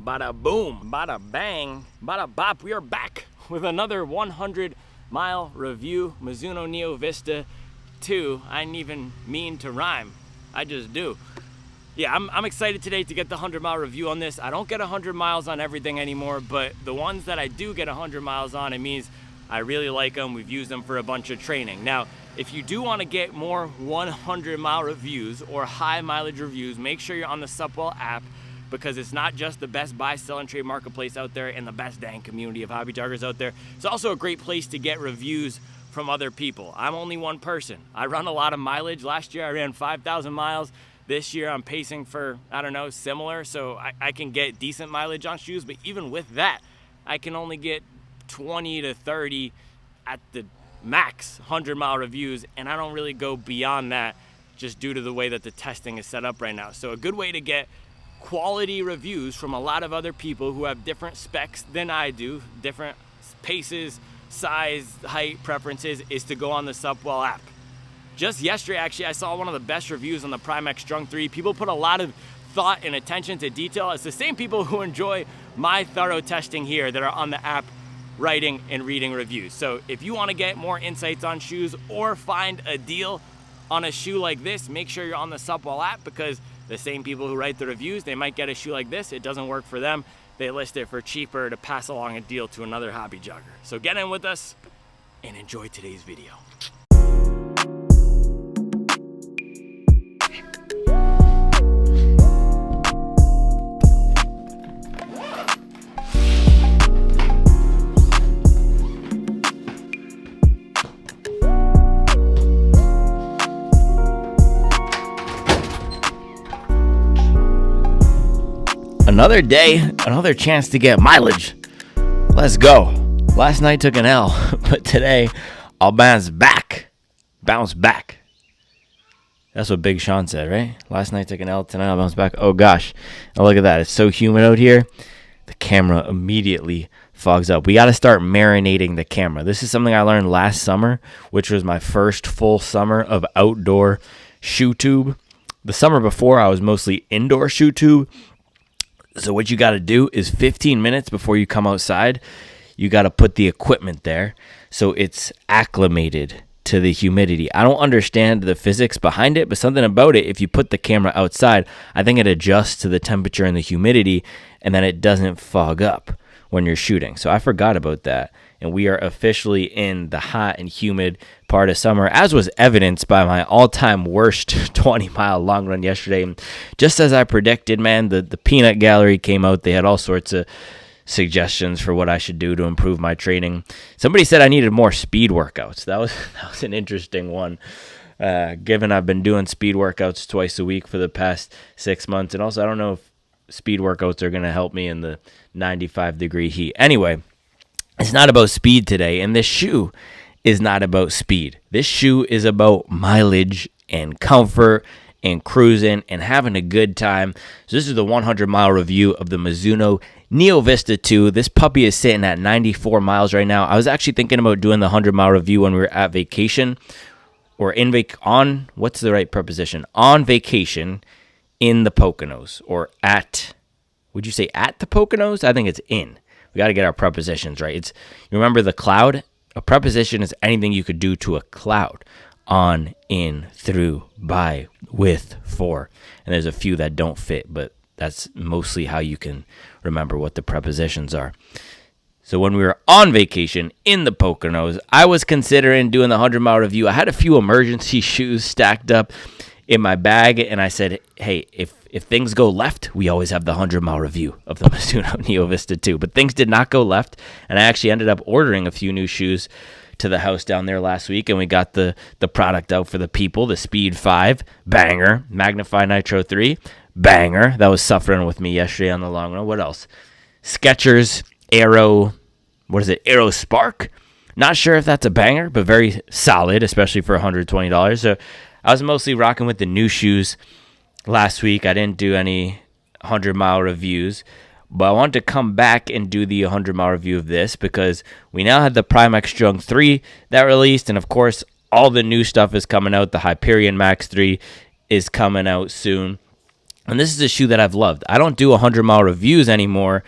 Bada boom, bada bang, bada bop. We are back with another 100-mile review. Mizuno Neo Vista 2. I didn't even mean to rhyme. I just do. Yeah, I'm excited today to get the 100-mile review on this. I don't get 100 miles on everything anymore, but the ones that I do get 100 miles on, it means I really like them. We've used them for a bunch of training. Now, if you do want to get more 100-mile reviews or high mileage reviews, make sure you're on the Supwell app, because it's not just the best buy, sell, and trade marketplace out there and the best dang community of hobby joggers out there. It's also a great place to get reviews from other people. I'm only one person. I run a lot of mileage. Last year I ran 5,000 miles. This year I'm pacing for, I don't know, similar, so I can get decent mileage on shoes, but even with that, I can only get 20 to 30 at the max 100-mile reviews, and I don't really go beyond that just due to the way that the testing is set up right now. So a good way to get quality reviews from a lot of other people who have different specs than I do, different paces, size, height, preferences, is to go on the Supwell app. Just yesterday, actually, I saw one of the best reviews on the Primex Strung 3. People put a lot of thought and attention to detail. It's the same people who enjoy my thorough testing here that are on the app writing and reading reviews. So if you want to get more insights on shoes or find a deal on a shoe like this, make sure you're on the Supwell app, because the same people who write the reviews, they might get a shoe like this. It doesn't work for them. They list it for cheaper to pass along a deal to another hobby jogger. So get in with us and enjoy today's video. Another day, another chance to get mileage. Let's go. Last night took an L, but today I'll bounce back. Bounce back. That's what Big Sean said, right? Last night took an L, tonight I'll bounce back. Oh gosh. Now look at that. It's so humid out here. The camera immediately fogs up. We got to start marinating the camera. This is something I learned last summer, which was my first full summer of outdoor shoe tube. The summer before, I was mostly indoor shoe tube. So what you got to do is 15 minutes before you come outside, you got to put the equipment there so it's acclimated to the humidity. I don't understand the physics behind it, but something about it, if you put the camera outside, I think it adjusts to the temperature and the humidity, and then it doesn't fog up when you're shooting. So I forgot about that. And we are officially in the hot and humid part of summer, as was evidenced by my all-time worst 20-mile long run yesterday. And just as I predicted, man, the peanut gallery came out. They had all sorts of suggestions for what I should do to improve my training. Somebody said I needed more speed workouts. That was an interesting one, given I've been doing speed workouts twice a week for the past 6 months. And also, I don't know if speed workouts are going to help me in the 95-degree heat. Anyway, it's not about speed today, and this shoe is not about speed. This shoe is about mileage and comfort and cruising and having a good time. So this is the 100-mile review of the Mizuno Neo Vista 2. This puppy is sitting at 94 miles right now. I was actually thinking about doing the 100-mile review when we were at vacation, or what's the right preposition? On vacation in the Poconos, or at, would you say at the Poconos? I think it's in. We got to get our prepositions right. You remember the cloud? A preposition is anything you could do to a cloud. On, in, through, by, with, for. And there's a few that don't fit, but that's mostly how you can remember what the prepositions are. So when we were on vacation in the Poconos, I was considering doing the 100-mile review. I had a few emergency shoes stacked up in my bag, and I said, hey, if things go left, we always have the 100-mile review of the Mizuno Neo Vista 2. But things did not go left, and I actually ended up ordering a few new shoes to the house down there last week, and we got the product out for the people. The Speed 5, banger. Magnify Nitro 3, banger. That was suffering with me yesterday on the long run. What else? Skechers Aero, Aero Spark. Not sure if that's a banger, but very solid, especially for $120. So I was mostly rocking with the new shoes last week. I didn't do any 100-mile reviews, but I wanted to come back and do the 100-mile review of this because we now had the Primex Strung 3 that released, and of course, all the new stuff is coming out. The Hyperion Max 3 is coming out soon. And this is a shoe that I've loved. I don't do 100-mile reviews anymore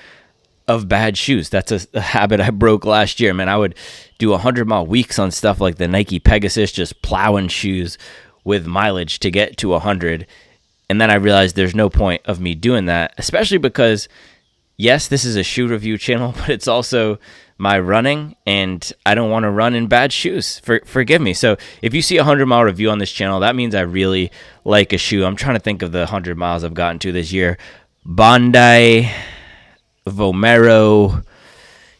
of bad shoes. That's a habit I broke last year, man. I would do 100-mile weeks on stuff like the Nike Pegasus, just plowing shoes with mileage to get to 100. And then I realized there's no point of me doing that, especially because, yes, this is a shoe review channel, but it's also my running, and I don't want to run in bad shoes. Forgive me. So if you see a 100-mile review on this channel, that means I really like a shoe. I'm trying to think of the 100 miles I've gotten to this year. Bondi, Vomero.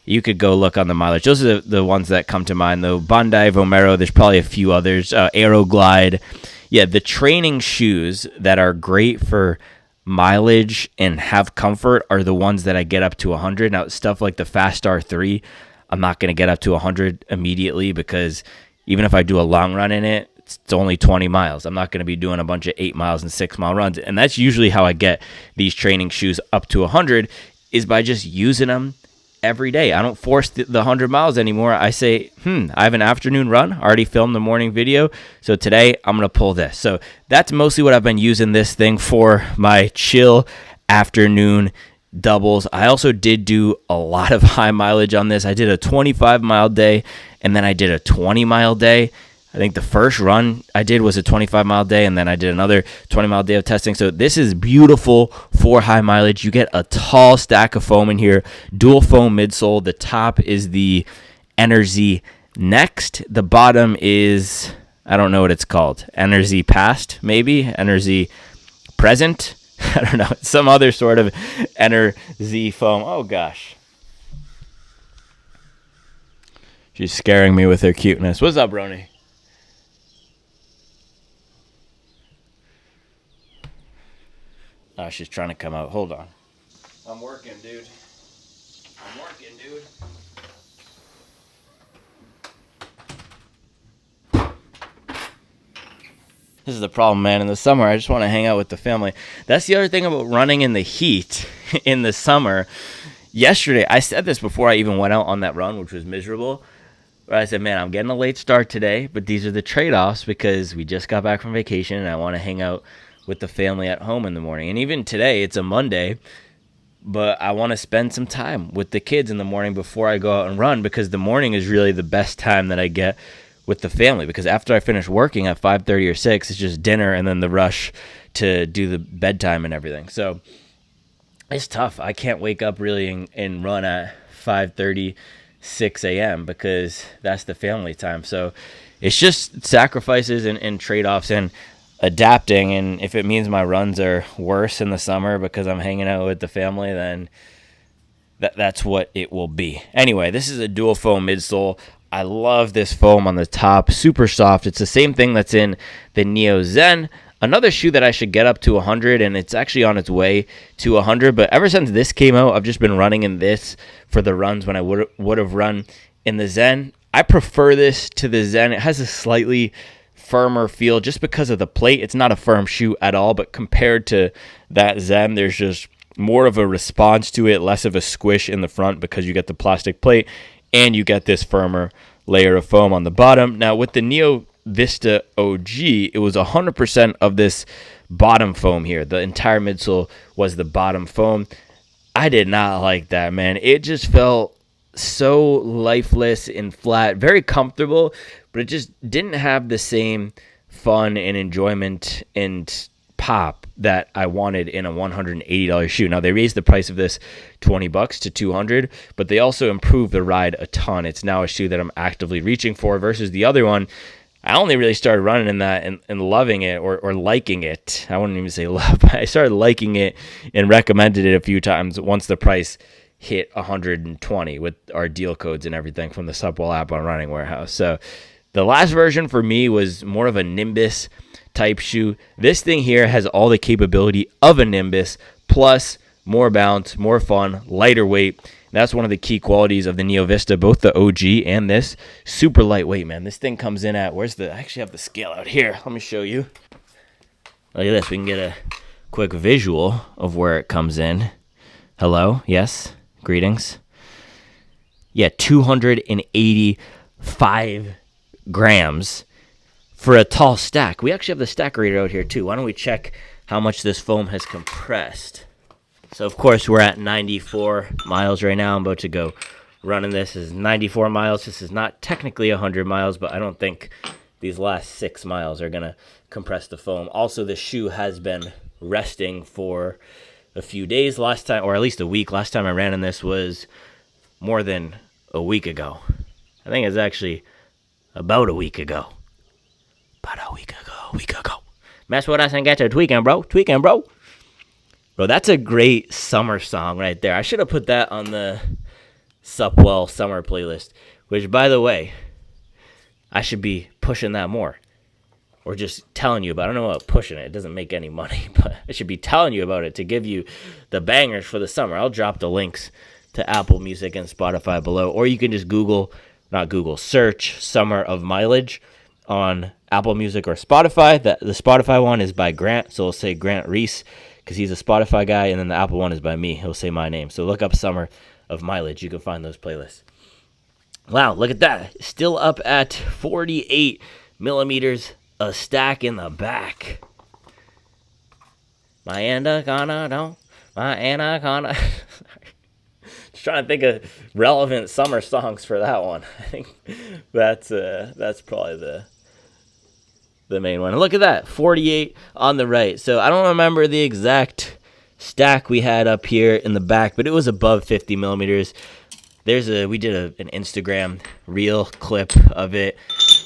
You could go look on the mileage. Those are the ones that come to mind, though. Bondi, Vomero, there's probably a few others. Aeroglide. Yeah, the training shoes that are great for mileage and have comfort are the ones that I get up to 100. Now, stuff like the Fast R3, I'm not going to get up to 100 immediately because even if I do a long run in it, it's only 20 miles. I'm not going to be doing a bunch of 8 miles and 6 mile runs. And that's usually how I get these training shoes up to 100 is by just using them every day. I don't force the 100 miles anymore. I say, I have an afternoon run. I already filmed the morning video. So today I'm going to pull this. So that's mostly what I've been using this thing for, my chill afternoon doubles. I also did do a lot of high mileage on this. I did a 25-mile day, and then I did a 20-mile day. I think the first run I did was a 25-mile day, and then I did another 20-mile day of testing. So this is beautiful for high mileage. You get a tall stack of foam in here, dual foam midsole. The top is the Energy Next. The bottom is, I don't know what it's called, Energy Past, maybe? Energy Present? I don't know. Some other sort of Energy foam. Oh, gosh. She's scaring me with her cuteness. What's up, Roni? Oh, she's trying to come out. Hold on. I'm working, dude. This is the problem, man. In the summer, I just want to hang out with the family. That's the other thing about running in the heat in the summer. Yesterday, I said this before I even went out on that run, which was miserable. But I said, man, I'm getting a late start today, but these are the trade-offs because we just got back from vacation and I want to hang out with the family at home in the morning. And even today, it's a Monday, but I want to spend some time with the kids in the morning before I go out and run because the morning is really the best time that I get with the family because after I finish working at 5:30 or 6, it's just dinner and then the rush to do the bedtime and everything. So it's tough. I can't wake up really and run at 5:30, 6 a.m. because that's the family time. So it's just sacrifices and trade-offs and adapting, and if it means my runs are worse in the summer because I'm hanging out with the family, then that's what it will be. Anyway, this is a dual foam midsole. I love this foam on the top, super soft. It's the same thing that's in the Neo Zen. Another shoe that I should get up to 100, and it's actually on its way to 100, but ever since this came out, I've just been running in this for the runs when I would have run in the Zen. I prefer this to the Zen. It has a slightly firmer feel just because of the plate. It's not a firm shoe at all, but compared to that Zen, there's just more of a response to it, less of a squish in the front because you get the plastic plate and you get this firmer layer of foam on the bottom. Now with the Neo Vista OG, it was 100% of this bottom foam here. The entire midsole was the bottom foam. I did not like that, man. It just felt so lifeless and flat, very comfortable, but it just didn't have the same fun and enjoyment and pop that I wanted in a $180 shoe. Now they raised the price of this $20 to $200, but they also improved the ride a ton. It's now a shoe that I'm actively reaching for versus the other one. I only really started running in that and loving it or liking it. I wouldn't even say love, but I started liking it and recommended it a few times once the price hit 120 with our deal codes and everything from the Supwell app on Running Warehouse. So the last version for me was more of a Nimbus type shoe. This thing here has all the capability of a Nimbus, plus more bounce, more fun, lighter weight. That's one of the key qualities of the Neo Vista, both the OG and this. Super lightweight, man. This thing comes in at, I actually have the scale out here. Let me show you. Look at this. We can get a quick visual of where it comes in. Hello? Yes? Greetings. Yeah, 285 grams for a tall stack. We actually have the stack reader out here too. Why don't we check how much this foam has compressed. So, of course, we're at 94 miles right now. I'm about to go running this. This is 94 miles. This is not technically 100 miles, but I don't think these last 6 miles are going to compress the foam. Also, the shoe has been resting for a few days last time, or at least a week. Last time I ran in this was more than a week ago. I think it's actually about a week ago. A week ago. That's what I think at tweaking, bro. Bro, that's a great summer song right there. I should have put that on the Supwell summer playlist, which, by the way, I should be pushing that more. Or just telling you about it. I don't know about pushing it. It doesn't make any money, but I should be telling you about it to give you the bangers for the summer. I'll drop the links to Apple Music and Spotify below. Or you can just search Summer of Mileage on Apple Music or Spotify. The Spotify one is by Grant, so it'll say Grant Reese because he's a Spotify guy, and then the Apple one is by me. He'll say my name. So look up Summer of Mileage. You can find those playlists. Wow, look at that. Still up at 48 millimeters. A stack in the back. My anaconda. Just trying to think of relevant summer songs for that one. I think that's probably the main one. And look at that, 48 on the right. So I don't remember the exact stack we had up here in the back, but it was above 50 millimeters. We did an Instagram reel clip of it,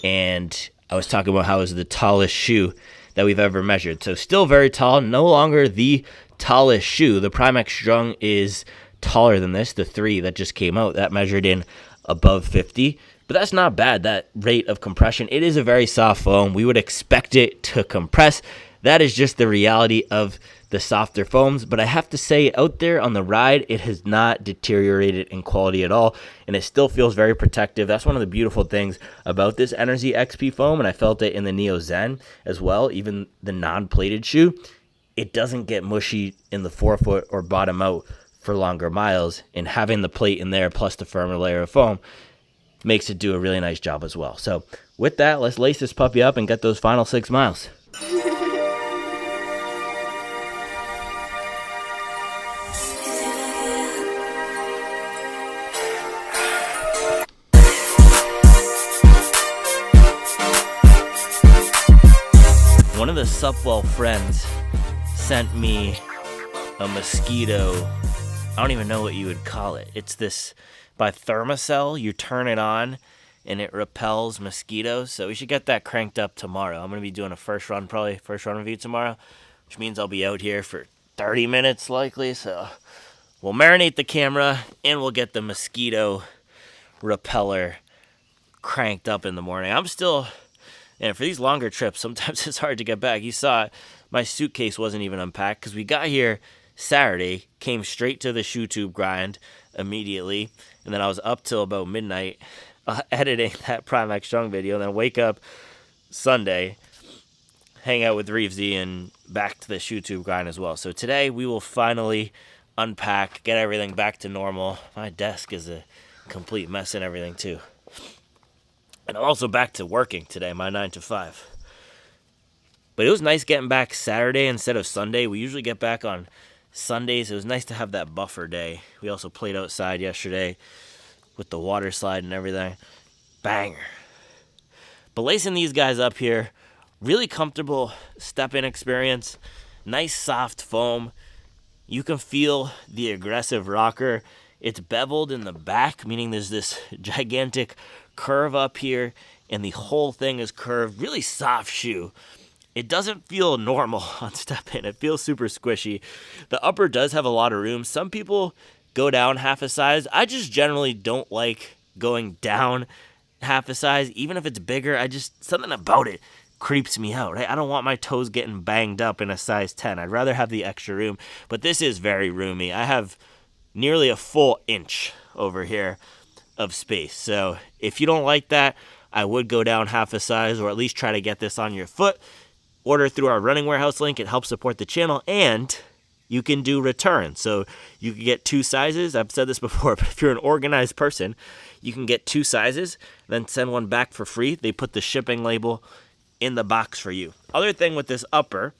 and I was talking about how it was the tallest shoe that we've ever measured. So still very tall, no longer the tallest shoe. The Primex Strung is taller than this, the 3 that just came out. That measured in above 50. But that's not bad, that rate of compression. It is a very soft foam. We would expect it to compress. That is just the reality of the softer foams, but I have to say, out there on the ride, it has not deteriorated in quality at all, and it still feels very protective. That's one of the beautiful things about this Energy XP foam, and I felt it in the Neo Zen as well, even the non-plated shoe. It doesn't get mushy in the forefoot or bottom out for longer miles, and having the plate in there plus the firmer layer of foam makes it do a really nice job as well. So with that, let's lace this puppy up and get those final 6 miles. One of the Supwell friends sent me a mosquito. I don't even know what you would call it. It's this by Thermacell. You turn it on and it repels mosquitoes. So we should get that cranked up tomorrow. I'm going to be doing a first run review tomorrow, which means I'll be out here for 30 minutes likely. So we'll marinate the camera and we'll get the mosquito repeller cranked up in the morning. And for these longer trips, sometimes it's hard to get back. You saw it. My suitcase wasn't even unpacked because we got here Saturday, came straight to the shoe tube grind immediately, and then I was up till about midnight editing that Primex Strung video, and then wake up Sunday, hang out with Reevesy, and back to the shoe tube grind as well. So today we will finally unpack, get everything back to normal. My desk is a complete mess and everything too. And I'm also back to working today, my 9 to 5. But it was nice getting back Saturday instead of Sunday. We usually get back on Sundays. It was nice to have that buffer day. We also played outside yesterday with the water slide and everything. Banger. But lacing these guys up here, really comfortable step-in experience. Nice soft foam. You can feel the aggressive rocker. It's beveled in the back, meaning there's this gigantic curve up here, and the whole thing is curved. Really soft shoe. It doesn't feel normal on step-in. It feels super squishy. The upper does have a lot of room. Some people go down half a size. I just generally don't like going down half a size, even if it's bigger. Something about it creeps me out, right? I don't want my toes getting banged up in a size 10. I'd rather have the extra room, but this is very roomy. I have nearly a full inch over here of space. So if you don't like that, I would go down half a size, or at least try to get this on your foot. Order through our Running Warehouse link. It helps support the channel, and you can do returns. So you can get 2 sizes. I've said this before, but if you're an organized person, you can get 2 sizes, then send one back for free. They put the shipping label in the box for you. Other thing with this upper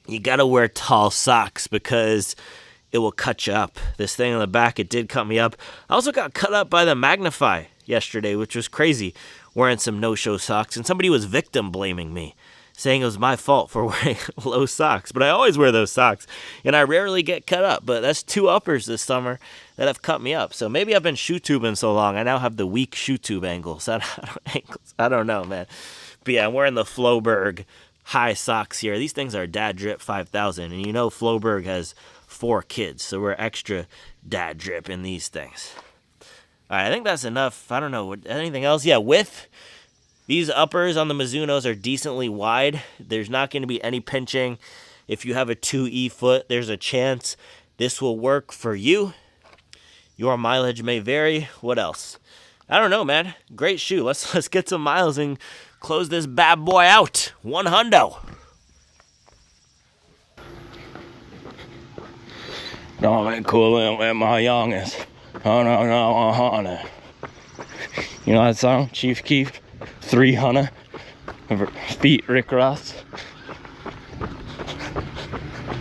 you gotta wear tall socks because it will cut you up. This thing on the back, it did cut me up. I also got cut up by the Magnify yesterday, which was crazy, wearing some no-show socks, and somebody was victim blaming me, saying it was my fault for wearing low socks. But I always wear those socks, and I rarely get cut up. But that's 2 uppers this summer that have cut me up. So maybe I've been shoe tubing so long, I now have the weak shoe tube angles. I don't know, man. But yeah, I'm wearing the Floberg high socks here. These things are Dad Drip 5000, and you know Floberg has 4 kids, so we're extra Dad Drip in these things. All right, I think that's enough. I don't know, anything else? Yeah, width. These uppers on the Mizunos are decently wide. There's not going to be any pinching. If you have a 2E foot, there's a chance this will work for you. Your mileage may vary. What else? I don't know, man. Great shoe. Let's get some miles and close this bad boy out. 100. Don't be coolin' with my youngest. Oh no, honey. You know that song, Chief Keef? 300. Feet Rick Ross.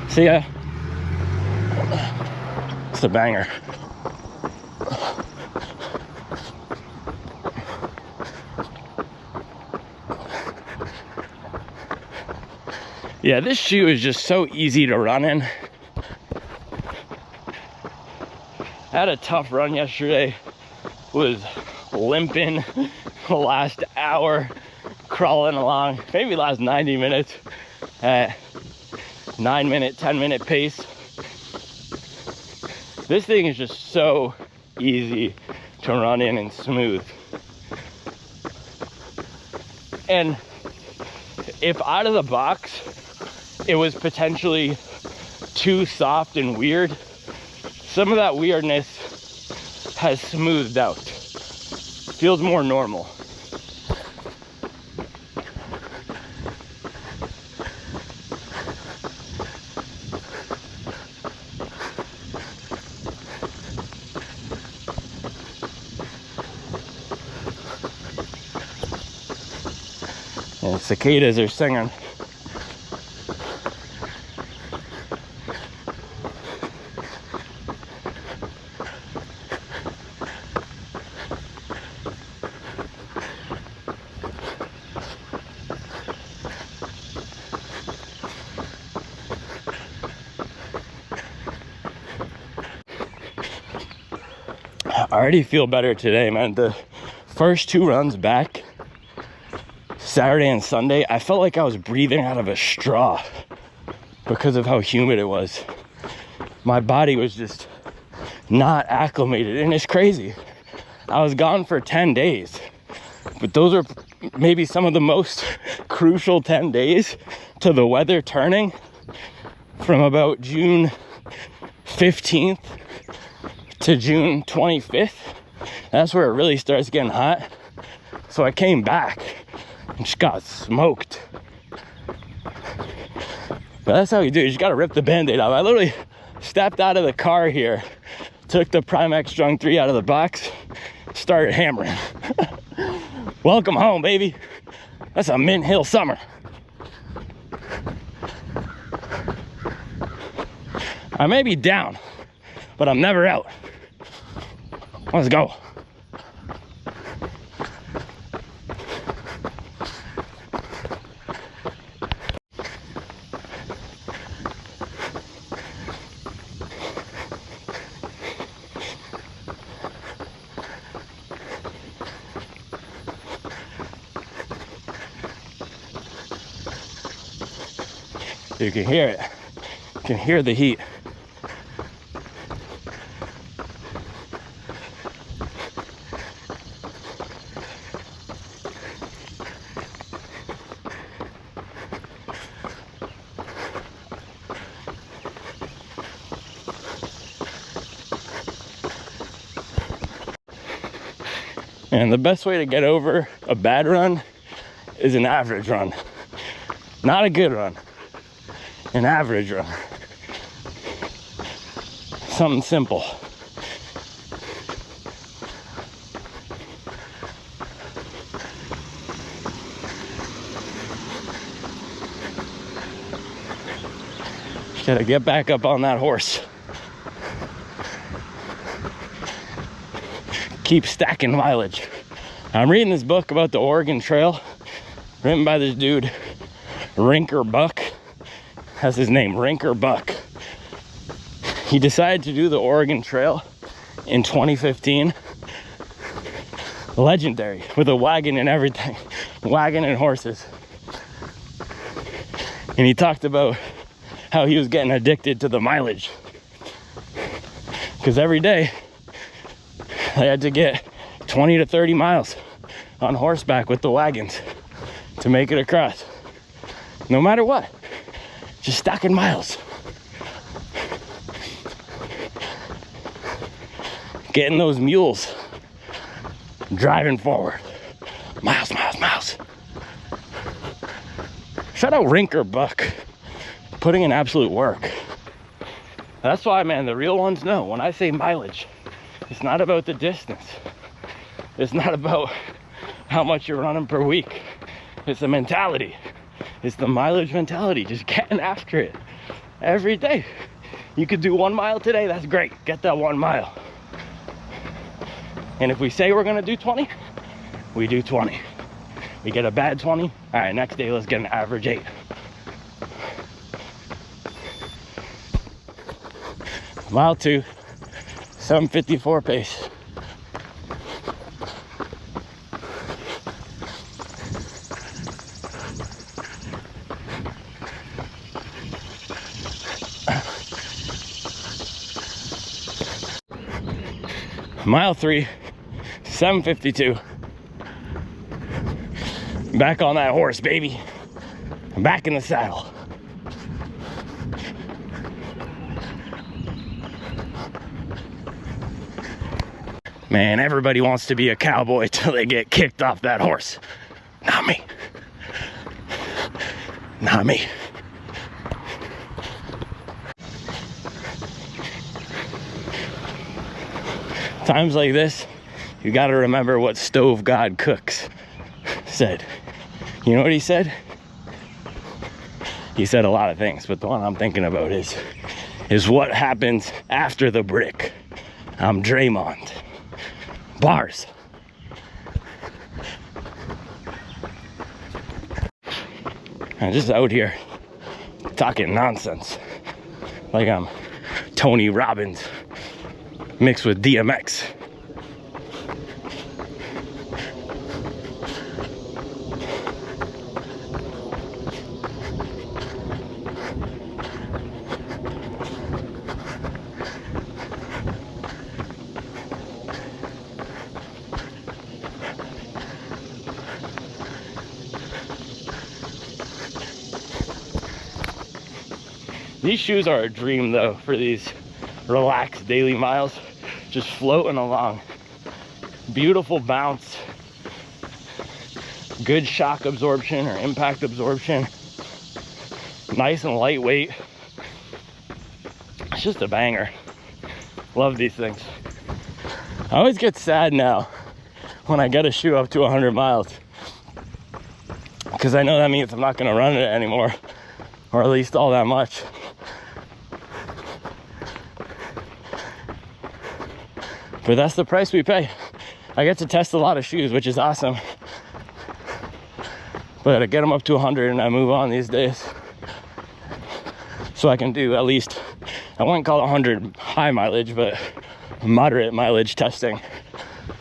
See ya. It's a banger. Yeah, this shoe is just so easy to run in. I had a tough run yesterday. Was limping the last hour, crawling along, maybe last 90 minutes at 9-minute, 10-minute pace. This thing is just so easy to run in and smooth. And if out of the box it was potentially too soft and weird, some of that weirdness has smoothed out. Feels more normal. And cicadas are singing. I already feel better today, man. The first 2 runs back, Saturday and Sunday, I felt like I was breathing out of a straw because of how humid it was. My body was just not acclimated, and it's crazy. I was gone for 10 days, but those are maybe some of the most crucial 10 days to the weather turning from about June 15th to June 25th. That's where it really starts getting hot. So I came back and just got smoked. But that's how you do it. You just gotta rip the band-aid off. I literally stepped out of the car here, took the Primex Strung 3 out of the box, started hammering. Welcome home, baby. That's a Mint Hill summer. I may be down, but I'm never out. Let's go. You can hear it. You can hear the heat. And the best way to get over a bad run is an average run. Not a good run, an average run. Something simple. Gotta get back up on that horse. Keep stacking mileage. I'm reading this book about the Oregon Trail, written by this dude, Rinker Buck. That's his name, Rinker Buck. He decided to do the Oregon Trail in 2015. Legendary, with a wagon and everything. Wagon and horses. And he talked about how he was getting addicted to the mileage. Because every day, they had to get 20 to 30 miles on horseback with the wagons to make it across. No matter what, just stacking miles. Getting those mules driving forward. Miles, miles, miles. Shout out Rinker Buck, putting in absolute work. That's why, man, the real ones know. When I say mileage, it's not about the distance. It's not about how much you're running per week. It's the mentality. It's the mileage mentality. Just getting after it every day. You could do 1 mile today, that's great. Get that 1 mile. And if we say we're gonna do 20, we do 20. We get a bad 20, all right, next day let's get an average 8. Mile 2, 7:54 pace. Mile 3, 7:52. Back on that horse, baby. I'm back in the saddle. Man, everybody wants to be a cowboy till they get kicked off that horse. Not me. Not me. Times like this, you gotta remember what Stove God Cooks said. You know what he said? He said a lot of things, but the one I'm thinking about is what happens after the brick. I'm Draymond. Bars. I'm just out here talking nonsense like I'm Tony Robbins mixed with DMX. These shoes are a dream though for these relaxed daily miles, just floating along. Beautiful bounce, good shock absorption or impact absorption, nice and lightweight. It's just a banger. Love these things. I always get sad now when I get a shoe up to 100 miles because I know that means I'm not going to run it anymore, or at least all that much. But that's the price we pay. I get to test a lot of shoes, which is awesome. But I get them up to 100 and I move on these days. So I can do at least, I wouldn't call it 100 high mileage, but moderate mileage testing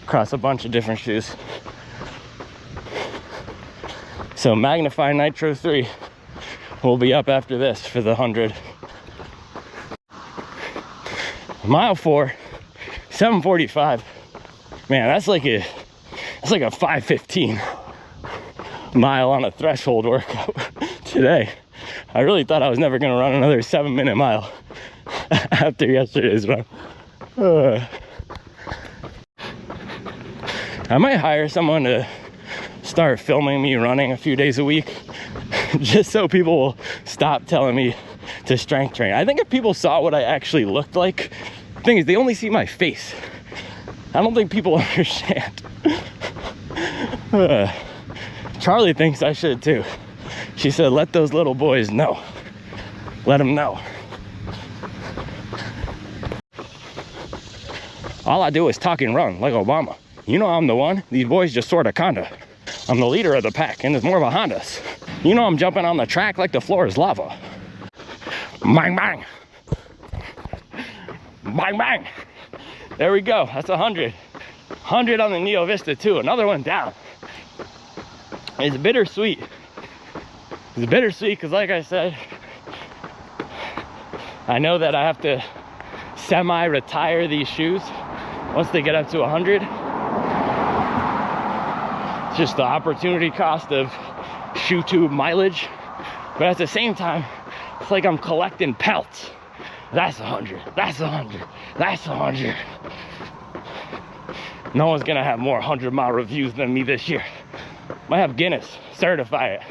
across a bunch of different shoes. So Magnify Nitro 3 will be up after this for the 100. Mile 4, 7:45. Man, that's like a 5:15 mile on a threshold workout today. I really thought I was never gonna run another 7-minute mile after yesterday's run. I might hire someone to start filming me running a few days a week just so people will stop telling me to strength train. I think if people saw what I actually looked like, the thing is they only see my face. I don't think people understand. Charlie thinks I should too. She said, let those little boys know. Let them know. All I do is talk and run like Obama. You know I'm the one. These boys just sorta kinda. I'm the leader of the pack, and there's more behind us. You know I'm jumping on the track like the floor is lava. Bang, bang. Bang, bang. There we go. That's 100. 100 on the Neo Vista too. Another one down. It's bittersweet. It's bittersweet because, like I said, I know that I have to semi-retire these shoes once they get up to 100. It's just the opportunity cost of shoe tube mileage. But at the same time, it's like I'm collecting pelts. That's 100. That's 100. That's 100. No one's gonna have more 100-mile reviews than me this year. Might have Guinness certify it.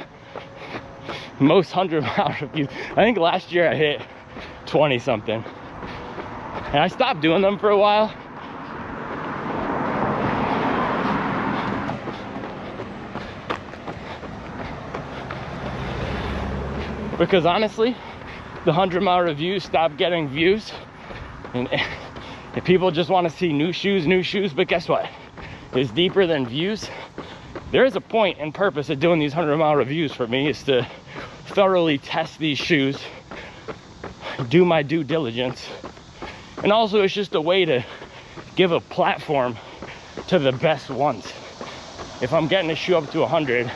Most 100-mile reviews. I think last year I hit 20 something. And I stopped doing them for a while. Because honestly, the 100-mile reviews stopped getting views. And if people just want to see new shoes, but guess what? It's deeper than views. There is a point and purpose of doing these 100-mile reviews for me, is to thoroughly test these shoes, do my due diligence. And also it's just a way to give a platform to the best ones. If I'm getting a shoe up to 100,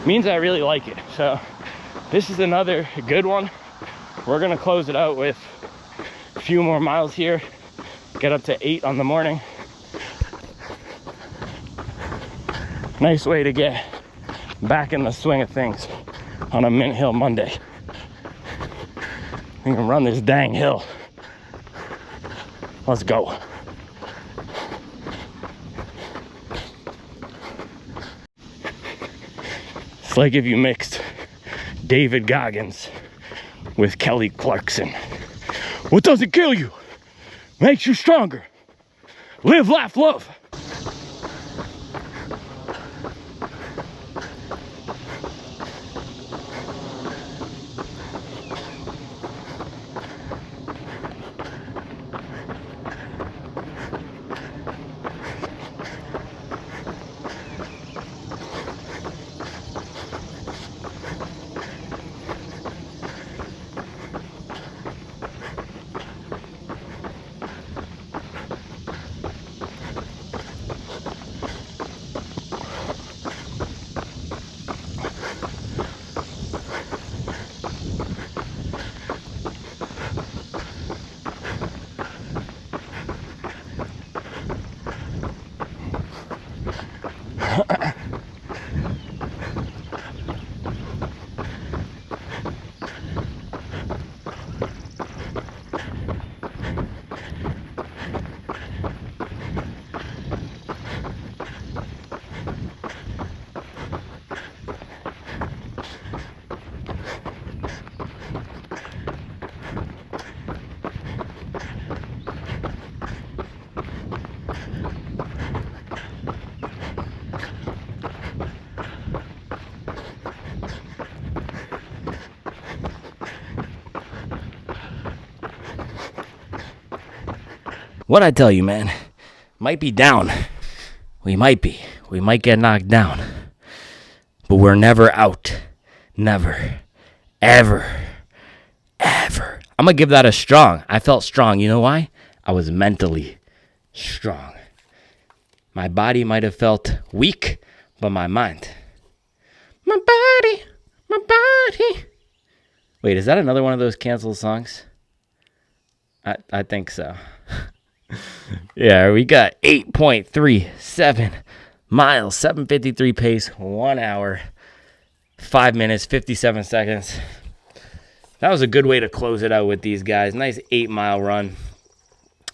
means I really like it. So this is another good one. We're gonna close it out with a few more miles here, get up to 8 on the morning. Nice way to get back in the swing of things on a Mint Hill Monday. We can run this dang hill. Let's go. It's like if you mixed David Goggins with Kelly Clarkson. What doesn't kill you makes you stronger. Live, laugh, love. What I tell you, man, might be down. We might be. We might get knocked down. But we're never out. Never. Ever. Ever. I'm going to give that a strong. I felt strong. You know why? I was mentally strong. My body might have felt weak, but my mind. My body. My body. Wait, is that another one of those canceled songs? I think so. Yeah, we got 8.37 miles, 7:53 pace, 1 hour, 5 minutes, 57 seconds. That was a good way to close it out with these guys. Nice 8-mile run.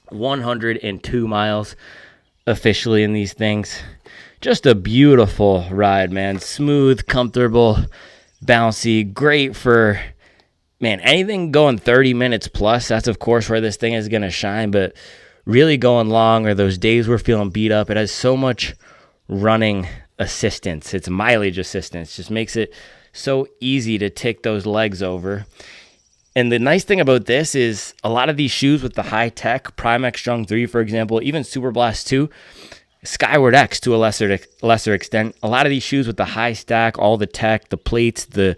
102 miles officially in these things. Just a beautiful ride, man. Smooth, comfortable, bouncy. Great for, man, anything going 30 minutes plus. That's, of course, where this thing is going to shine. But really going long, or those days we're feeling beat up, it has so much running assistance. It's mileage assistance. Just makes it so easy to tick those legs over. And the nice thing about this is a lot of these shoes with the high tech, Prime X Strung 3, for example, even Super Blast 2, Skyward X to a lesser extent, a lot of these shoes with the high stack, all the tech, the plates, the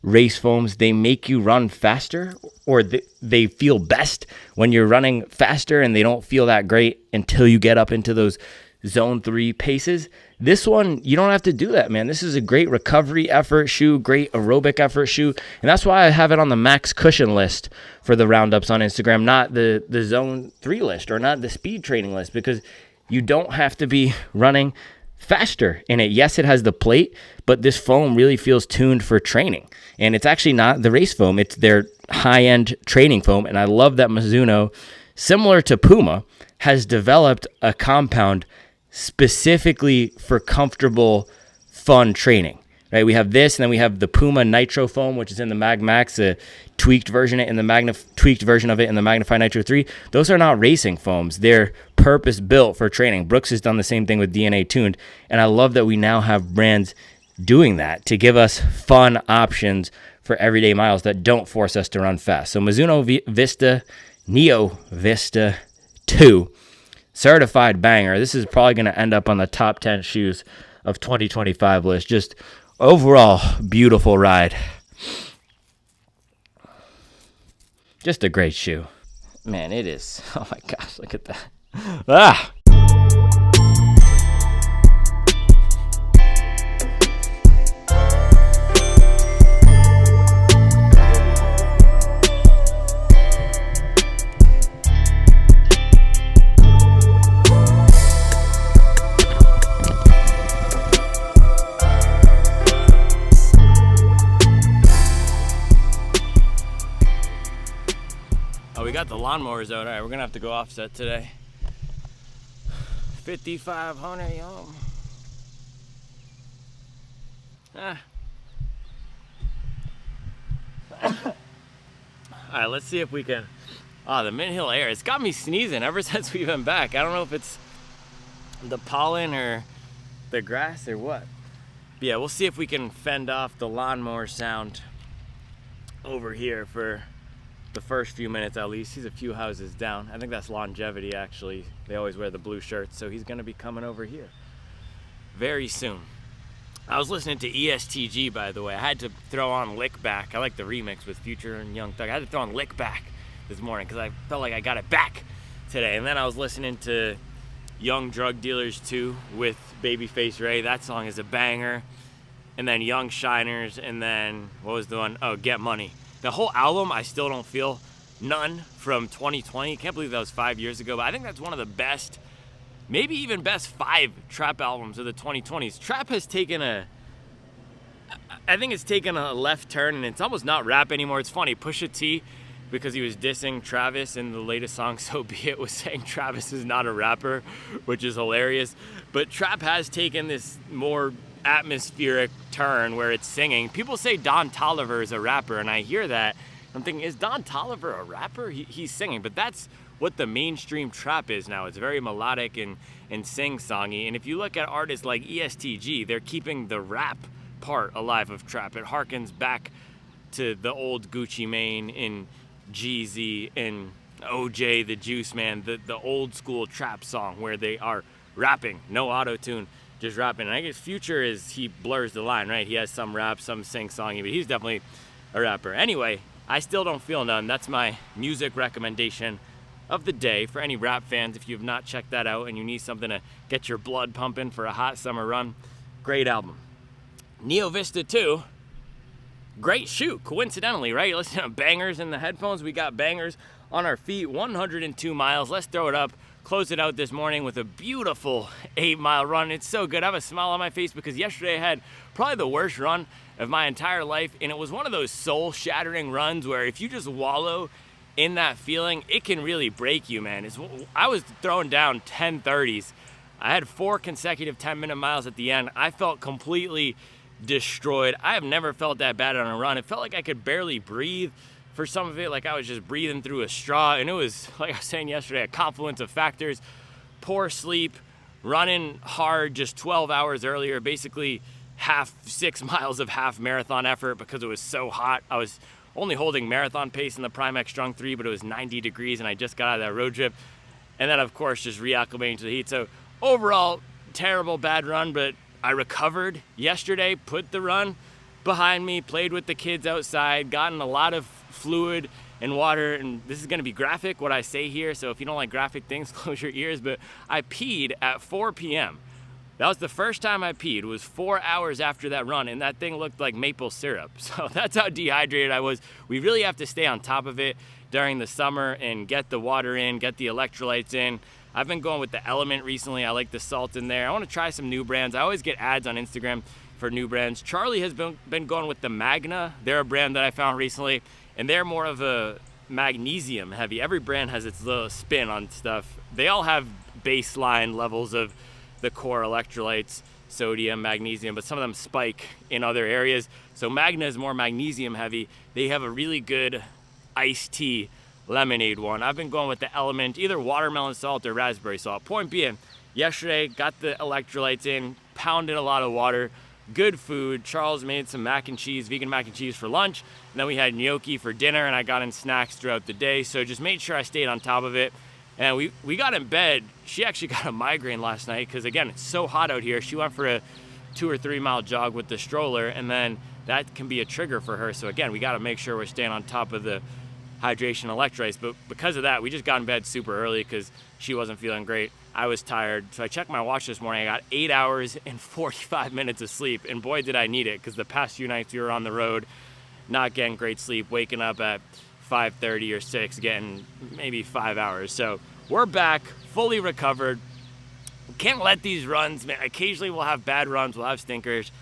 race foams, they make you run faster, or they feel best when you're running faster, and they don't feel that great until you get up into those zone 3 paces. This one, you don't have to do that, man. This is a great recovery effort shoe, great aerobic effort shoe, and that's why I have it on the max cushion list for the roundups on Instagram, not the zone 3 list or not the speed training list, because you don't have to be running faster in it. Yes, it has the plate, but this foam really feels tuned for training. And it's actually not the race foam. It's their high-end training foam. And I love that Mizuno, similar to Puma, has developed a compound specifically for comfortable, fun training. Right? We have this, and then we have the Puma Nitro foam, which is in the Mag Max, a tweaked version of it in the Magnify Nitro 3. Those are not racing foams. They're purpose-built for training. Brooks has done the same thing with DNA Tuned, and I love that we now have brands doing that to give us fun options for everyday miles that don't force us to run fast. So Mizuno Neo Vista 2, certified banger. This is probably going to end up on the top 10 shoes of 2025 list. Just overall, beautiful ride. Just a great shoe. Man, it is. Oh my gosh, look at that. Ah! Oh, we got the lawnmowers out. All right, we're gonna have to go offset today. 5,500, yo. All right, let's see if we can. The mid-hill air. It's got me sneezing ever since we've been back. I don't know if it's the pollen or the grass or what. But yeah, we'll see if we can fend off the lawnmower sound over here for the first few minutes at least. He's a few houses down. I think that's Longevity, actually. They always wear the blue shirts, so he's gonna be coming over here very soon. I was listening to ESTG, by the way. I had to throw on Lick Back. I like the remix with Future and Young Thug. I had to throw on Lick Back this morning because I felt like I got it back today. And then I was listening to Young Drug Dealers 2 with Babyface Ray. That song is a banger. And then Young Shiners, and then what was the one? Oh, Get Money. The whole album, I still don't feel none from 2020. Can't believe that was 5 years ago, but I think that's one of the best, maybe even best 5 trap albums of the 2020s. Trap has taken I think it's taken a left turn, and it's almost not rap anymore. It's funny, Pusha T, because he was dissing Travis in the latest song, So Be It, was saying Travis is not a rapper, which is hilarious. But trap has taken this more atmospheric turn where it's singing. People say Don Toliver is a rapper, and I hear that. I'm thinking, is Don Toliver a rapper? He's singing, but that's what the mainstream trap is now. It's very melodic and sing-songy. And if you look at artists like ESTG, they're keeping the rap part alive of trap. It harkens back to the old Gucci Mane and Jeezy and OJ the Juice Man, the old school trap song where they are rapping, no auto-tune, just rapping. And I guess Future he blurs the line, right? He has some rap, some sing-songy, but he's definitely a rapper. Anyway, I still don't feel none. That's my music recommendation of the day for any rap fans. If you have not checked that out and you need something to get your blood pumping for a hot summer run, great album. Neo Vista 2, great shoe, coincidentally, right? You listen to bangers in the headphones. We got bangers on our feet, 102 miles. Let's throw it up. Close it out this morning with a beautiful 8-mile run. It's so good. I have a smile on my face because yesterday I had probably the worst run of my entire life, and it was one of those soul-shattering runs where if you just wallow in that feeling, it can really break you, man. I was throwing down 10:30s. I had 4 consecutive 10-minute miles at the end. I felt completely destroyed. I have never felt that bad on a run. It felt like I could barely breathe for some of it, like I was just breathing through a straw. And it was, like I was saying yesterday, a confluence of factors: poor sleep, running hard just 12 hours earlier, basically 6 miles of half marathon effort because it was so hot. I was only holding marathon pace in the Primex Strung 3, but it was 90 degrees and I just got out of that road trip. And then of course just reacclimating to the heat. So overall, terrible, bad run, but I recovered yesterday, put the run behind me, played with the kids outside, gotten a lot of fluid and water, and this is gonna be graphic, what I say here, so if you don't like graphic things, close your ears, but I peed at 4 p.m. That was the first time I peed. It was 4 hours after that run, and that thing looked like maple syrup. So that's how dehydrated I was. We really have to stay on top of it during the summer and get the water in, get the electrolytes in. I've been going with the Element recently. I like the salt in there. I want to try some new brands. I always get ads on Instagram for new brands. Charlie has been going with the Magna. They're a brand that I found recently, and they're more of a magnesium heavy. Every brand has its little spin on stuff. They all have baseline levels of the core electrolytes, sodium, magnesium, but some of them spike in other areas. So Magna is more magnesium heavy. They have a really good iced tea lemonade one. I've been going with the Element, either watermelon salt or raspberry salt. Point being, yesterday got the electrolytes in, pounded a lot of water, good food. Charles made some mac and cheese, vegan mac and cheese for lunch, and then we had gnocchi for dinner, and I got in snacks throughout the day. So just made sure I stayed on top of it. And we got in bed. She actually got a migraine last night because, again, it's so hot out here. She went for a 2 or 3 mile jog with the stroller, and then that can be a trigger for her. So again, we got to make sure we're staying on top of the hydration electrolytes. But because of that, we just got in bed super early because she wasn't feeling great. I was tired. So I checked my watch this morning. I got 8 hours and 45 minutes of sleep, and boy, did I need it, because the past few nights we were on the road, not getting great sleep, waking up at 5:30 or 6, getting maybe 5 hours. So we're back, fully recovered. Can't let these runs, man, occasionally we'll have bad runs, we'll have stinkers.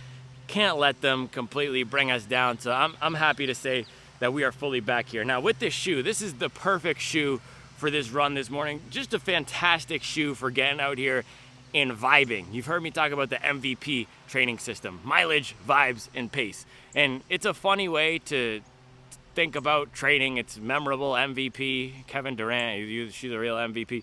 Can't let them completely bring us down. So I'm happy to say that we are fully back here. Now with this shoe, this is the perfect shoe for this run this morning. Just a fantastic shoe for getting out here and vibing. You've heard me talk about the MVP training system: mileage, vibes, and pace. And it's a funny way to think about training. It's memorable. MVP, Kevin Durant, she's a real MVP.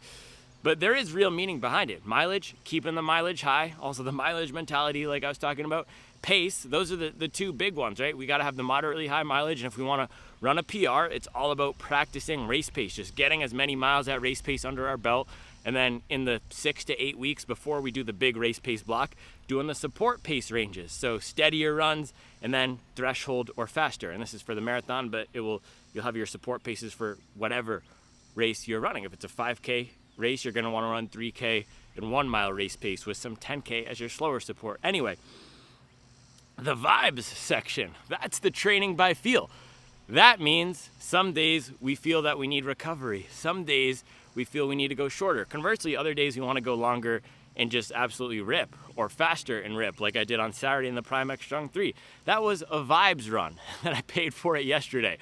But there is real meaning behind it. Mileage, keeping the mileage high. Also the mileage mentality, like I was talking about. Pace, those are the two big ones, right? We got to have the moderately high mileage, and if we want to run a PR, it's all about practicing race pace, just getting as many miles at race pace under our belt. And then in the 6 to 8 weeks before we do the big race pace block, doing the support pace ranges. So steadier runs and then threshold or faster. And this is for the marathon, but you'll have your support paces for whatever race you're running. If it's a 5K race, you're going to want to run 3K and 1 mile race pace with some 10K as your slower support. Anyway, the vibes section, that's the training by feel. That means some days we feel that we need recovery. Some days we feel we need to go shorter. Conversely, other days we want to go longer and just absolutely rip, or faster and rip, like I did on Saturday in the Primex Strung 3. That was a vibes run, and I paid for it yesterday.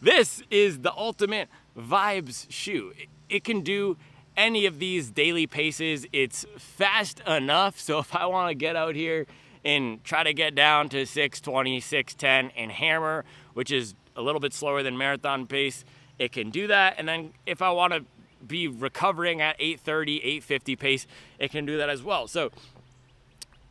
This is the ultimate vibes shoe. It can do any of these daily paces. It's fast enough, so if I want to get out here and try to get down to 6:20, 6:10 and hammer, which is a little bit slower than marathon pace, it can do that. And then if I want to be recovering at 8:30, 8:50 pace, it can do that as well. So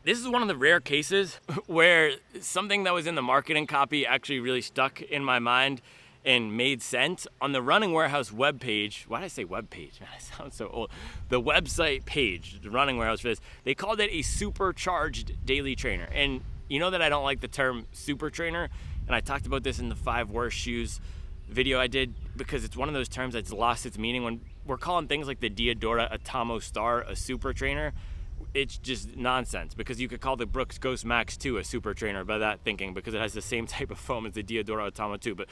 this is one of the rare cases where something that was in the marketing copy actually really stuck in my mind and made sense. On the Running Warehouse webpage, why did I say webpage? Man, I sound so old. The website page, the Running Warehouse for this, they called it a supercharged daily trainer. And you know that I don't like the term super trainer, and I talked about this in the 5 worst shoes video I did, because it's one of those terms that's lost its meaning. When we're calling things like the Diadora Atomo Star a super trainer, it's just nonsense, because you could call the Brooks Ghost Max 2 a super trainer by that thinking, because it has the same type of foam as the Diadora Atomo 2. But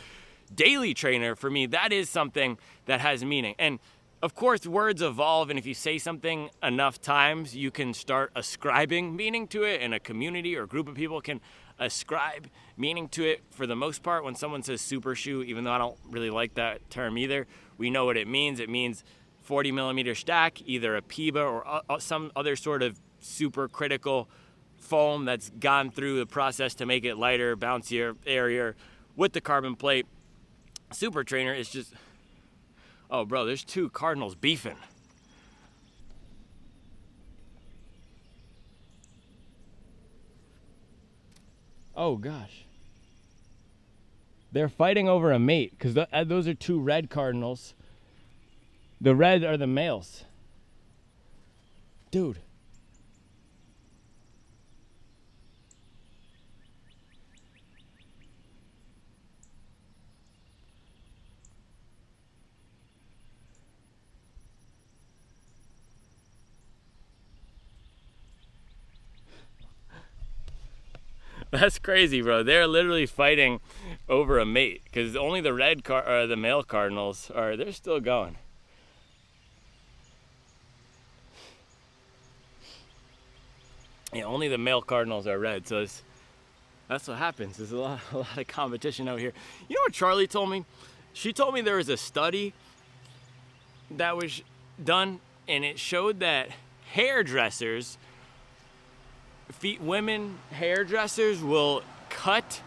daily trainer, for me, that is something that has meaning. And of course, words evolve, and if you say something enough times, you can start ascribing meaning to it, and a community or group of people can ascribe meaning to it. For the most part, when someone says super shoe, even though I don't really like that term either, we know what it means. It means 40 millimeter stack, either a PIBA or some other sort of super critical foam that's gone through the process to make it lighter, bouncier, airier with the carbon plate. Super trainer is just, oh bro, there's 2 cardinals beefing. Oh gosh. They're fighting over a mate because those are two red cardinals. The red are the males. Dude. That's crazy, bro. They're literally fighting over a mate because only the the male cardinals they're still going. Yeah, only the male cardinals are red, so that's what happens. There's a lot of competition out here. You know what Charlie told me? She told me there was a study that was done, and it showed that hairdressers, women hairdressers will cut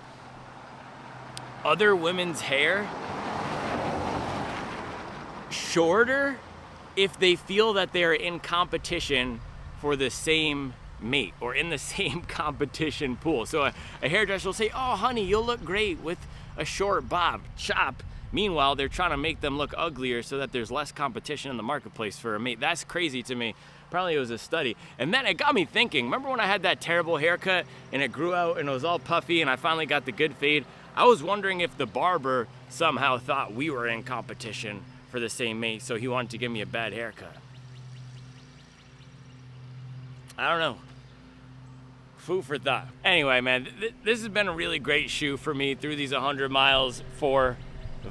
other women's hair shorter if they feel that they're in competition for the same mate or in the same competition pool. So a hairdresser will say, oh honey, you'll look great with a short bob, chop. Meanwhile, they're trying to make them look uglier so that there's less competition in the marketplace for a mate. That's crazy to me. Probably it was a study. And then it got me thinking, remember when I had that terrible haircut and it grew out and it was all puffy and I finally got the good fade? I was wondering if the barber somehow thought we were in competition for the same mate, so he wanted to give me a bad haircut. I don't know. Food for thought. Anyway, man, this has been a really great shoe for me through these 100 miles for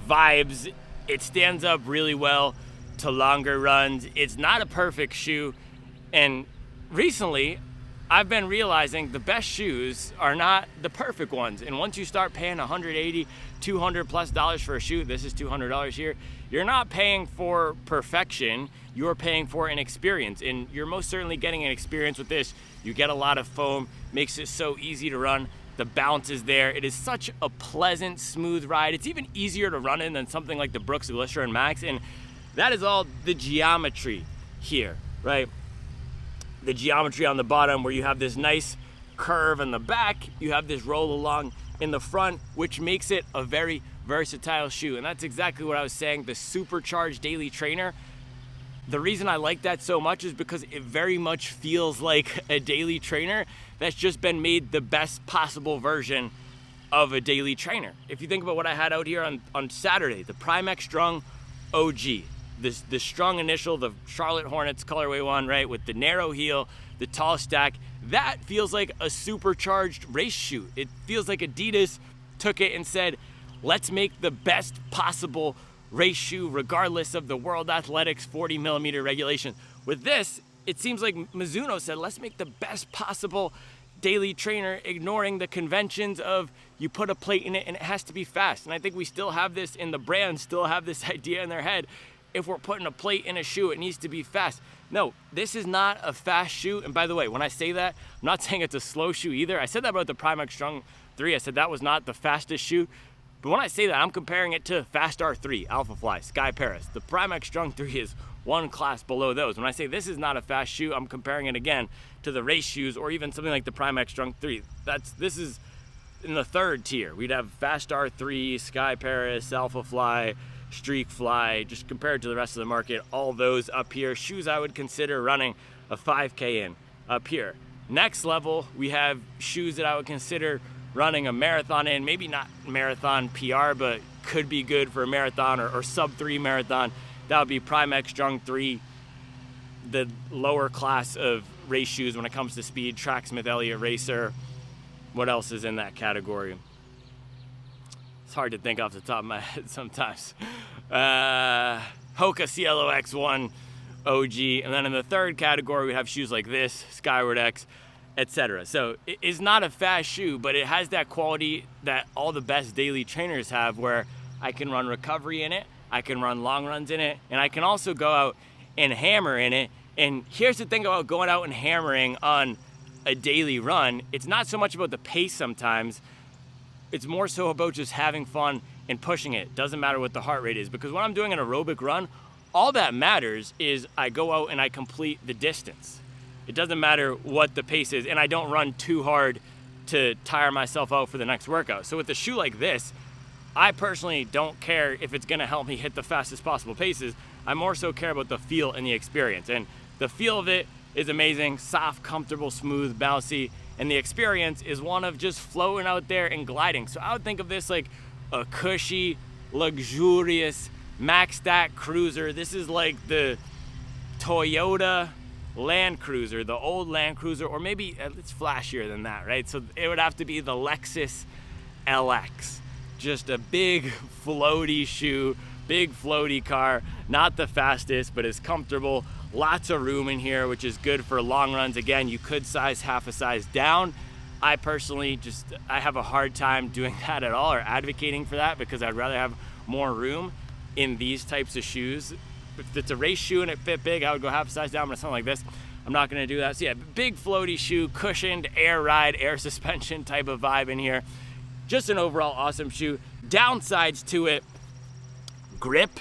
vibes. It stands up really well to longer runs. It's not a perfect shoe, and recently I've been realizing the best shoes are not the perfect ones. And once you start paying $180, $200+ for a shoe, this is $200 here, you're not paying for perfection, you're paying for an experience. And you're most certainly getting an experience with this. You get a lot of foam, makes it so easy to run. The bounce is there. It is such a pleasant, smooth ride. It's even easier to run in than something like the Brooks Glycerin Max. And that is all the geometry here, right? The geometry on the bottom where you have this nice curve in the back, you have this roll along in the front, which makes it a very versatile shoe. And that's exactly what I was saying, the supercharged daily trainer. The reason I like that so much is because it very much feels like a daily trainer that's just been made the best possible version of a daily trainer. If you think about what I had out here on Saturday, the Primex Strung OG, the Strung Initial, the Charlotte Hornets colorway one, right, with the narrow heel, the tall stack, that feels like a supercharged race shoe. It feels like Adidas took it and said, let's make the best possible race shoe regardless of the World Athletics 40mm regulation. With this, it seems like Mizuno said, let's make the best possible daily trainer, ignoring the conventions of you put a plate in it and it has to be fast. And I think we still have this in the brand, still have this idea in their head. If we're putting a plate in a shoe, it needs to be fast. No, this is not a fast shoe. And by the way, when I say that, I'm not saying it's a slow shoe either. I said that about the Primex Strung 3. I said that was not the fastest shoe. But when I say that, I'm comparing it to Fast R3, Alpha Fly, Sky Paris. The Primex Strung 3 is one class below those. When I say this is not a fast shoe, I'm comparing it again to the race shoes or even something like the Primex Strung 3. This is in the third tier. We'd have Fast R3, Sky Paris, Alpha Fly, Streak Fly, just compared to the rest of the market, all those up here. Shoes I would consider running a 5K in up here. Next level, we have shoes that I would consider running a marathon in, maybe not marathon PR, but could be good for a marathon or sub 3 marathon. That would be Primex Strung 3, the lower class of race shoes when it comes to speed, Tracksmith Elliott Racer. What else is in that category? It's hard to think off the top of my head sometimes. Hoka Cielo X1 OG. And then in the third category, we have shoes like this, Skyward X, etc. So it is not a fast shoe, but it has that quality that all the best daily trainers have, where I can run recovery in it, I can run long runs in it, and I can also go out and hammer in it. And here's the thing about going out and hammering on a daily run. It's not so much about the pace sometimes. It's more so about just having fun and pushing it. Doesn't matter what the heart rate is, because when I'm doing an aerobic run, all that matters is I go out and I complete the distance. It doesn't matter what the pace is, and I don't run too hard to tire myself out for the next workout. So with a shoe like this, I personally don't care if it's gonna help me hit the fastest possible paces. I more so care about the feel and the experience. And the feel of it is amazing, soft, comfortable, smooth, bouncy. And the experience is one of just floating out there and gliding. So I would think of this like a cushy, luxurious, maxed out cruiser. This is like the Toyota Land Cruiser, the old Land Cruiser, or maybe it's flashier than that, right? So it would have to be the Lexus LX. Just a big floaty shoe, big floaty car, not the fastest, but it's comfortable. Lots of room in here, which is good for long runs. Again, you could size half a size down. I personally I have a hard time doing that at all or advocating for that because I'd rather have more room in these types of shoes. If it's a race shoe and it fit big, I would go half a size down, but something like this, I'm not gonna do that. So yeah, big floaty shoe, cushioned, air ride, air suspension type of vibe in here. Just an overall awesome shoe. Downsides to it, grip.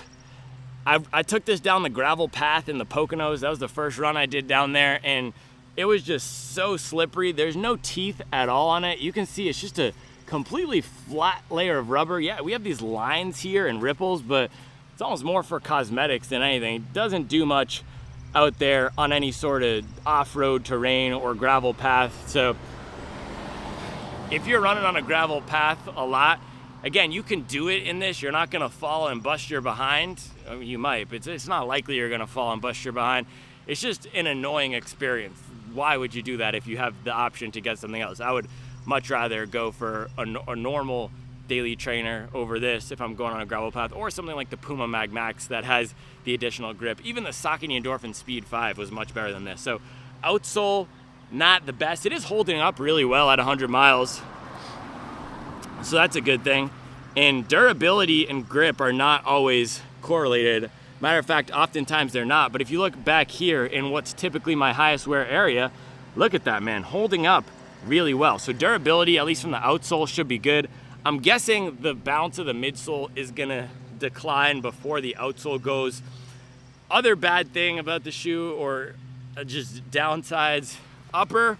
I took this down the gravel path in the Poconos. That was the first run I did down there, and it was just so slippery. There's no teeth at all on it. You can see it's just a completely flat layer of rubber. Yeah, we have these lines here and ripples, but it's almost more for cosmetics than anything. It doesn't do much out there on any sort of off-road terrain or gravel path. So if you're running on a gravel path a lot, again, you can do it in this. You're not gonna fall and bust your behind. I mean, you might, but it's not likely you're gonna fall and bust your behind. It's just an annoying experience. Why would you do that if you have the option to get something else? I would much rather go for a normal daily trainer over this if I'm going on a gravel path, or something like the Puma Mag Max that has the additional grip. Even the Saucony Endorphin Speed 5 was much better than this. So outsole, not the best. It is holding up really well at 100 miles. So that's a good thing. And durability and grip are not always correlated. Matter of fact, oftentimes they're not. But if you look back here in what's typically my highest wear area, look at that, man, holding up really well. So durability, at least from the outsole, should be good. I'm guessing the bounce of the midsole is gonna decline before the outsole goes. Other bad thing about the shoe, or just downsides, upper,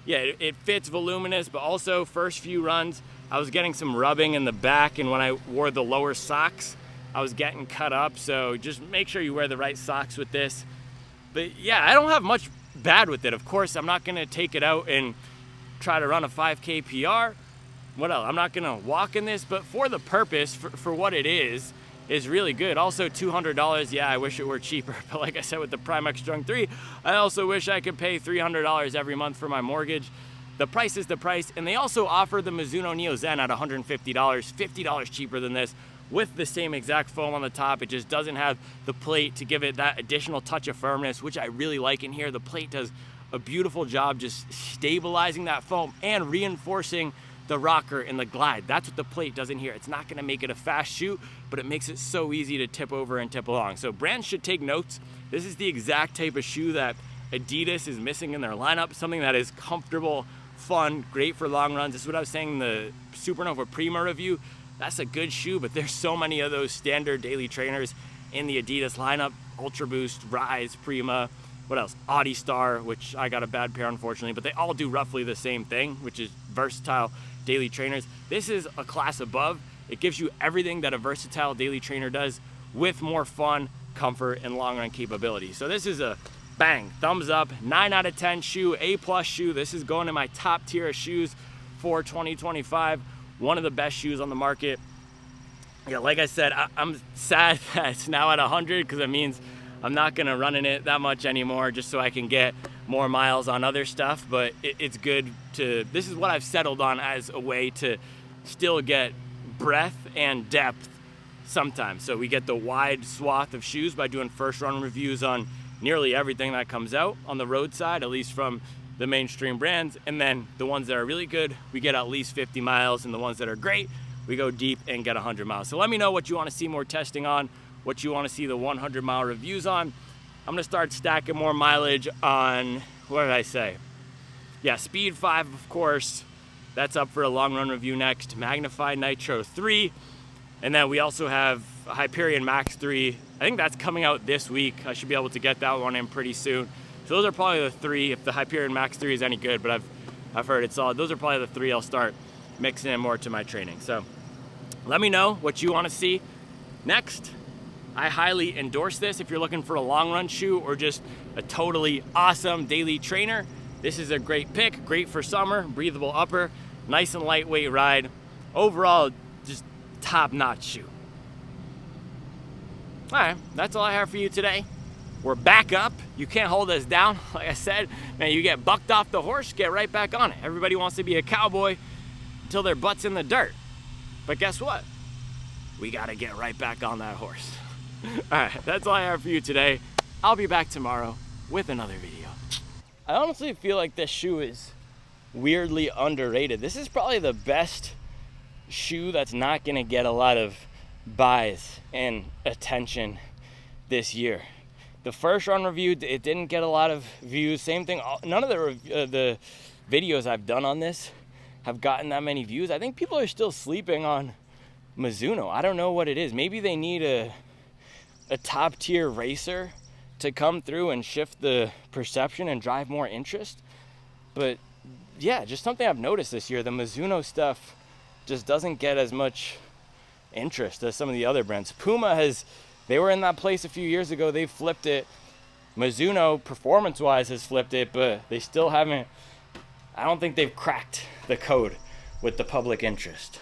yeah, it fits voluminous, but also first few runs, I was getting some rubbing in the back, and when I wore the lower socks, I was getting cut up. So just make sure you wear the right socks with this. But yeah, I don't have much bad with it. Of course, I'm not gonna take it out and try to run a 5K PR. What else? I'm not gonna walk in this, but for the purpose, for what it is really good. Also $200, yeah, I wish it were cheaper, but like I said with the Primex Strung 3, I also wish I could pay $300 every month for my mortgage. The price is the price, and they also offer the Mizuno Neo Zen at $150, $50 cheaper than this, with the same exact foam on the top. It just doesn't have the plate to give it that additional touch of firmness, which I really like in here. The plate does a beautiful job just stabilizing that foam and reinforcing the rocker and the glide. That's what the plate does in here. It's not gonna make it a fast shoot, but it makes it so easy to tip over and tip along. So brands should take notes. This is the exact type of shoe that Adidas is missing in their lineup, something that is comfortable, fun, great for long runs. This is what I was saying in the Supernova Prima review. That's a good shoe, but there's so many of those standard daily trainers in the Adidas lineup. Ultra Boost, Rise, Prima, what else? Audi Star, which I got a bad pair unfortunately, but they all do roughly the same thing, which is versatile daily trainers. This is a class above. It gives you everything that a versatile daily trainer does with more fun, comfort, and long run capability. So this is a bang, thumbs up, 9 out of 10 shoe, A+ shoe. This is going in my top tier of shoes for 2025. One of the best shoes on the market. Yeah, like I said, I'm sad that it's now at 100 because it means I'm not gonna run in it that much anymore, just so I can get more miles on other stuff. But it's good to, this is what I've settled on as a way to still get breadth and depth sometimes. So we get the wide swath of shoes by doing first run reviews on nearly everything that comes out on the roadside, at least from the mainstream brands. And then the ones that are really good, we get at least 50 miles, and the ones that are great, we go deep and get 100 miles. So let me know what you want to see more testing on, what you want to see the 100-mile reviews on. I'm gonna start stacking more mileage on, what did I say? Yeah, Speed 5, of course. That's up for a long run review next. Magnified Nitro 3. And then we also have Hyperion Max 3. I think that's coming out this week. I should be able to get that one in pretty soon. So those are probably the 3, if the Hyperion Max 3 is any good, but I've heard it's solid. Those are probably the 3 I'll start mixing in more to my training. So Let me know what you want to see next. I highly endorse this if you're looking for a long run shoe or just a totally awesome daily trainer. This is a great pick, great for summer, breathable upper, nice and lightweight ride. Overall, just top-notch shoe. All right, that's all I have for you today. We're back up. You can't hold us down. Like I said, man, you get bucked off the horse, get right back on it. Everybody wants to be a cowboy until their butt's in the dirt. But guess what? We gotta get right back on that horse. All right, that's all I have for you today. I'll be back tomorrow with another video. I honestly feel like this shoe is weirdly underrated. This is probably the best shoe that's not gonna get a lot of buys and attention this year. The first run review, it didn't get a lot of views. Same thing, none of the videos I've done on this have gotten that many views. I think people are still sleeping on Mizuno. I don't know what it is. Maybe they need a top tier racer to come through and shift the perception and drive more interest. But yeah, just something I've noticed this year. The Mizuno stuff just doesn't get as much interest as some of the other brands. Puma they were in that place a few years ago. They flipped it. Mizuno, performance-wise, has flipped it, but they still haven't, I don't think they've cracked the code with the public interest.